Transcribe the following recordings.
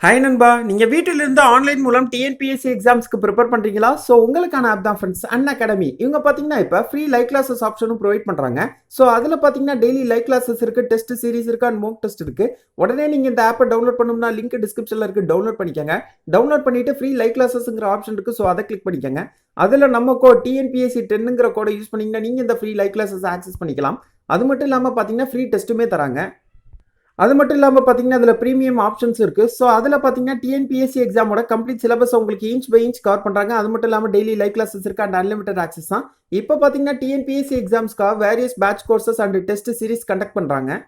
Hi நண்பா, நீங்கள் வீட்டிலிருந்து ஆன்லைன் மூலம் டிஎன்பிஎஸ்சி எக்ஸாம்ஸ்க்கு ப்ரிப்பேர் பண்ணுறீங்களா? ஸோ உங்களுக்கான ஆப் தான் ஃப்ரெண்ட்ஸ் அகாடமி. இவங்க பார்த்தீங்கன்னா இப்போ ஃப்ரீ லைவ் கிளாஸஸ் ஆப்ஷனும் ப்ரொவைட் பண்ணுறாங்க. ஸோ அதில் பார்த்தீங்கன்னா டெய்லி லைவ் கிளாஸஸ் இருக்குது, டெஸ்ட் சீரிஸ் இருக்குது அண்ட் மோக் டெஸ்ட் இருக்குது. உடனே நீங்கள் இந்த ஆப்பை டவுன்லோட் பண்ணணும்னா லிங்க் டிஸ்கிரிப்ஷனில் இருக்குது, டவுன்லோட் பண்ணிக்கோங்க. டவுன்லோட் பண்ணிட்டு ஃப்ரீ லைவ் கிளாஸஸ்ங்கிற ஆப்ஷன் இருக்குது, ஸோ அதை கிளிக் பண்ணிக்கோங்க. அதில் நம்ம டிஎன்பிஎஸ்சி 10ங்கிற கோடை யூஸ் பண்ணிங்கன்னா நீங்கள் இந்த ஃப்ரீ லைவ் கிளாஸஸ் ஆக்சஸ் பண்ணிக்கலாம். அது மட்டும் இல்லாமல் பார்த்தீங்கன்னா ஃப்ரீ டெஸ்ட்டுமே தராங்க. அது மட்டும் இல்லாமல் பார்த்தீங்கன்னா அதில் ப்ரீமியம் ஆப்ஷன்ஸ் இருக்குது. ஸோ அதில் பார்த்தீங்கன்னா டிஎன்பிஎஸ்சி எக்ஸாமோட கம்ப்ளீட் சிலபஸ் உங்களுக்கு இன்ச் பை இன்ச் கவர் பண்ணுறாங்க. அது மட்டும் இல்லாமல் டெய்லி லைவ் கிளாஸஸ் இருக்குது அண்ட் அன்லிமிட்டட் ஆக்சஸ் தான். இப்போ பார்த்தீங்கன்னா டிஎன்பிஎஸ்சி எக்ஸாம்ஸ்க்காக various batch courses and test series conduct பண்ணுறாங்க.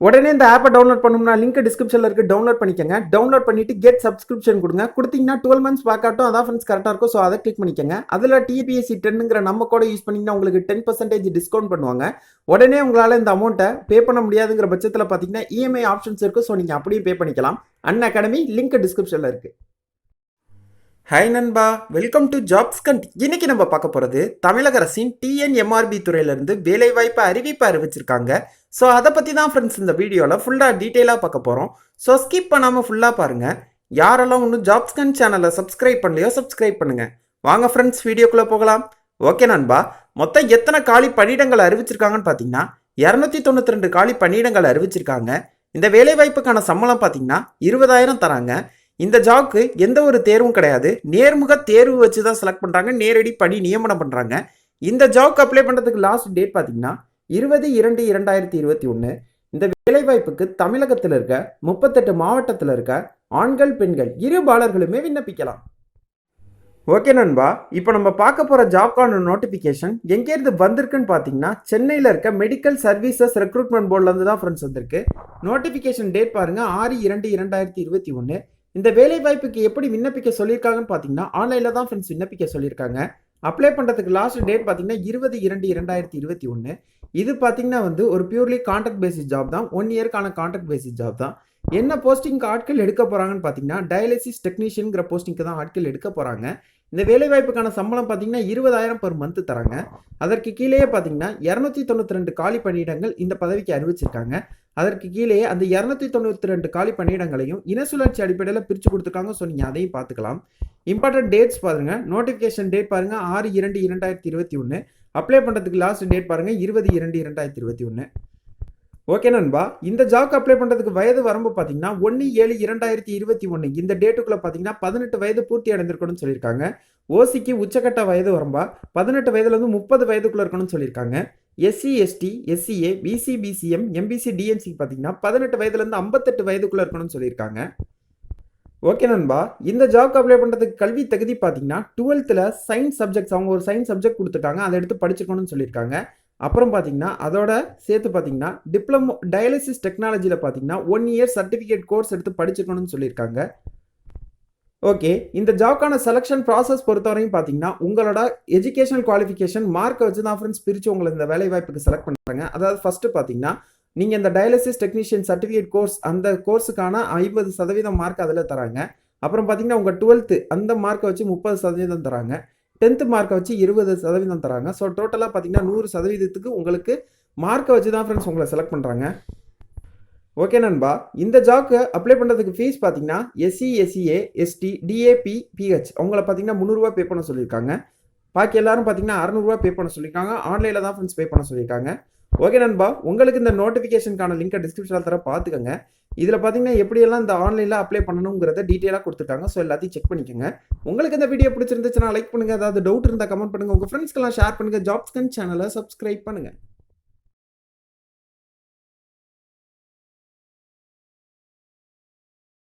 உடனே இந்த ஆப்பை டவுன்லோட் பண்ணணும்னா லிங்க் டிஸ்கிரிப்ஷனில் இருக்குது, டவுன்லோட் பண்ணிக்கோங்க. டவுன்லோட் பண்ணிட்டு கெட் சப்ஸ்கிரிப்ஷன் கொடுத்தீங்கன்னா 12 months பேக் ஆட்டும். அதான் ஃப்ரெண்ட்ஸ் கரெக்டாக இருக்கும். ஸோ அதை கிளிக் பண்ணிக்கோங்க. அதில் டிபிஎஸ்சி 10ங்கிற நம்ம கூட யூஸ் பண்ணிங்கன்னா உங்களுக்கு 10% டிஸ்கவுண்ட் பண்ணுவாங்க. உடனே உங்களால் இந்த அமௌண்ட்டை பே பண்ண முடியாதுங்கிற பட்சத்தில் பார்த்தீங்கன்னா இஎம்ஐ ஆப்ஷன்ஸ் இருக்குது. ஸோ நீங்கள் அப்படியே பே பண்ணிக்கலாம். அகாடமி லிங்க் டிஸ்கிரிப்ஷனில் இருக்குது. ஹாய் நண்பா, வெல்கம் டு ஜாப்ஸ் கண்ட். இன்னைக்கு நம்ம பார்க்க போகிறது தமிழக அரசின் டிஎன்எம்ஆர்பி துறையிலிருந்து வேலைவாய்ப்பு அறிவிப்பு அறிவிச்சிருக்காங்க. ஸோ அதை பற்றி தான் ஃப்ரெண்ட்ஸ் இந்த வீடியோவில் ஃபுல்லாக டீட்டெயிலாக பார்க்க போகிறோம். ஸோ ஸ்கிப் பண்ணாமல் ஃபுல்லாக பாருங்கள். யாரெல்லாம் இன்னும் ஜாப்ஸ் கண்ட் சேனலை சப்ஸ்கிரைப் பண்ணலையோ சப்ஸ்கிரைப் பண்ணுங்கள். வாங்க ஃப்ரெண்ட்ஸ் வீடியோக்குள்ளே போகலாம். ஓகே நண்பா, மொத்தம் எத்தனை காலி பணியிடங்கள் அறிவிச்சிருக்காங்கன்னு பார்த்தீங்கன்னா 292 காலி பணியிடங்கள் அறிவிச்சிருக்காங்க. இந்த வேலைவாய்ப்புக்கான சம்பளம் பார்த்தீங்கன்னா 20,000 தராங்க. இந்த ஜாப்க்கு எந்த ஒரு தேர்வும் கிடையாது, நேர்முக தேர்வு வச்சு தான் செலக்ட் பண்ணுறாங்க, நேரடி பணி நியமனம் பண்ணுறாங்க. இந்த ஜாப்க்கு அப்ளை பண்ணுறதுக்கு லாஸ்ட் டேட் பார்த்தீங்கன்னா 20/2/2021. இந்த வேலைவாய்ப்புக்கு தமிழகத்தில் இருக்க 38 மாவட்டத்தில் இருக்க ஆண்கள் பெண்கள் இருபாலர்களுமே விண்ணப்பிக்கலாம். ஓகே நண்பா, இப்போ நம்ம பார்க்க போகிற ஜாப்கான நோட்டிஃபிகேஷன் எங்கேருந்து வந்திருக்குன்னு பார்த்தீங்கன்னா சென்னையில் இருக்க மெடிக்கல் சர்வீசஸ் ரெக்ரூட்மெண்ட் போர்ட்லேருந்து தான் ஃப்ரெண்ட்ஸ் வந்திருக்கு. நோட்டிஃபிகேஷன் டேட் பாருங்கள் 6/2/2021. இந்த வேலைவாய்ப்புக்கு எப்படி விண்ணப்பிக்க சொல்லியிருக்காங்கன்னு பார்த்தீங்கன்னா ஆன்லைனில் தான் ஃப்ரெண்ட்ஸ் விண்ணப்பிக்க சொல்லியிருக்காங்க. அப்ளை பண்ணுறதுக்கு லாஸ்ட் டேட் பார்த்தீங்கன்னா 20/2/2021. இது பார்த்தீங்கன்னா ஒரு பியூர்லி கான்ட்ராக்ட் பேசிஸ் ஜாப் தான். 1 இயர்க்கான கான்ட்ராக்ட் பேசிஸ் ஜாப் தான். என்ன போஸ்டிங்க்கு ஆட்கள் எடுக்க போகிறாங்கன்னு பார்த்தீங்கன்னா டயாலிசிஸ் டெக்னீஷியன்கிற போஸ்டிங்க்கு தான் ஆட்கள் எடுக்க போகிறாங்க. இந்த வேலைவாய்ப்புக்கான சம்பளம் பார்த்தீங்கன்னா 20,000 per month தராங்க. அதற்கு கீழேயே பார்த்தீங்கன்னா 292 காலி பணியிடங்கள் இந்த பதவிக்கு அறிவிச்சிருக்காங்க. அதற்கு கீழே அந்த 292 காலி பணியிடங்களையும் இனசுழற்சி அடிப்படையில் பிரித்து கொடுத்துருக்காங்க. ஸோ நீங்கள் அதையும் பார்த்துக்கலாம். இம்பார்ட்டன்ட் டேட்ஸ் பாருங்க. நோட்டிஃபிகேஷன் டேட் பாருங்க 6/2/2021. அப்ளை பண்ணுறதுக்கு லாஸ்ட் டேட் பாருங்க 20/2/2021. ஓகே நண்பா, இந்த ஜாப்க்கு அப்ளை பண்ணுறதுக்கு வயது வரம்பு பார்த்தீங்கன்னா 1/7/2021. இந்த டேட்டுக்குள்ளே பார்த்தீங்கன்னா 18 வயது பூர்த்தி அடைந்திருக்கணும்னு சொல்லியிருக்காங்க. ஓசிக்கு உச்சக்கட்ட வயது வரம்பா 18 வயதுலேருந்து 30 வயதுக்குள்ளே இருக்கணும்னு சொல்லியிருக்காங்க. SC ST SCA BC BCM MBC DNC பார்த்தீங்கன்னா 18 வயதுலேருந்து 58 வயதுக்குள்ளே இருக்கணும்னு சொல்லியிருக்காங்க. ஓகே நண்பா, இந்த ஜாப்க்கு அப்ளை பண்ணுறதுக்கு கல்வி தகுதி பார்த்தீங்கன்னா 12th சயின்ஸ் சப்ஜெக்ட்ஸ், அவங்க ஒரு சயின்ஸ் சப்ஜெக்ட் கொடுத்துட்டாங்க, அதை எடுத்து படிச்சுக்கணும்னு சொல்லியிருக்காங்க. அப்புறம் பார்த்தீங்கன்னா அதோட சேர்த்து பார்த்தீங்கன்னா டிப்ளமோ டயாலிசிஸ் டெக்னாலஜியில் பார்த்தீங்கன்னா 1 இயர் சர்டிஃபிகேட் கோர்ஸ் எடுத்து படிச்சுக்கணும்னு சொல்லியிருக்காங்க. ஓகே, இந்த ஜாப்க்கான செலெக்ஷன் ப்ராசஸ் பொறுத்தவரையும் பார்த்தீங்கன்னா உங்களோட எஜுகேஷனல் குவாலிஃபிகேஷன் மார்க்கை வச்சு தான் ஃப்ரெண்ட்ஸ் பிரித்து உங்களை இந்த வேலைவாய்ப்புக்கு செலக்ட் பண்ணுறாங்க. அதாவது ஃபஸ்ட்டு பார்த்தீங்கன்னா நீங்கள் இந்த டயாலிசிஸ் டெக்னீஷியன் சர்டிஃபிகேட் கோர்ஸ், அந்த கோர்ஸுக்கான 50% மார்க் அதில் தராங்க. அப்புறம் பார்த்தீங்கன்னா உங்கள் 12th அந்த மார்க்கை வச்சு 30% தராங்க. 10th மார்க்கை வச்சு 20% தராங்க. ஸோ டோட்டலாக பார்த்தீங்கன்னா 100% உங்களுக்கு மார்க்கை வச்சு தான் ஃப்ரெண்ட்ஸ் உங்களை செலக்ட் பண்ணுறாங்க. ஓகே நண்பா, இந்த ஜாப்க்கு அப்ளை பண்ணுறதுக்கு ஃபீஸ் பார்த்தீங்கன்னா SC SCA ST DAP PH அவங்கள பார்த்தீங்கன்னா 300 பே பண்ண சொல்லியிருக்காங்க. பாக்கி எல்லாரும் பார்த்தீங்கன்னா 600 பே பண்ண சொல்லியிருக்காங்க. ஆன்லைனில் தான் ஃப்ரெண்ட்ஸ் பே பண்ண சொல்லியிருக்காங்க. ஓகே நண்பா, உங்களுக்கு இந்த நோட்டிஃபிகேஷனுக்கான லிங்கை டிஸ்கிரிப்ஷனில் தர பார்த்துக்கோங்க. இதில் பார்த்தீங்கன்னா எப்படியெல்லாம் இந்த ஆன்லைனில் அப்ளை பண்ணணுங்கிறத டீட்டெயிலாக கொடுத்துருக்காங்க. ஸோ எல்லாத்தையும் செக் பண்ணிக்கோங்க. உங்களுக்கு இந்த வீடியோ பிடிச்சிருந்துச்சுன்னா லைக் பண்ணுங்கள். ஏதாவது டவுட் இருந்தால் கமெண்ட் பண்ணுங்கள். உங்கள் ஃப்ரெண்ட்ஸ்க்கெல்லாம் ஷேர் பண்ணுங்கள். ஜாப்ஸ் கண்ட் சேனலை சப்ஸ்கிரைப் பண்ணுங்கள்.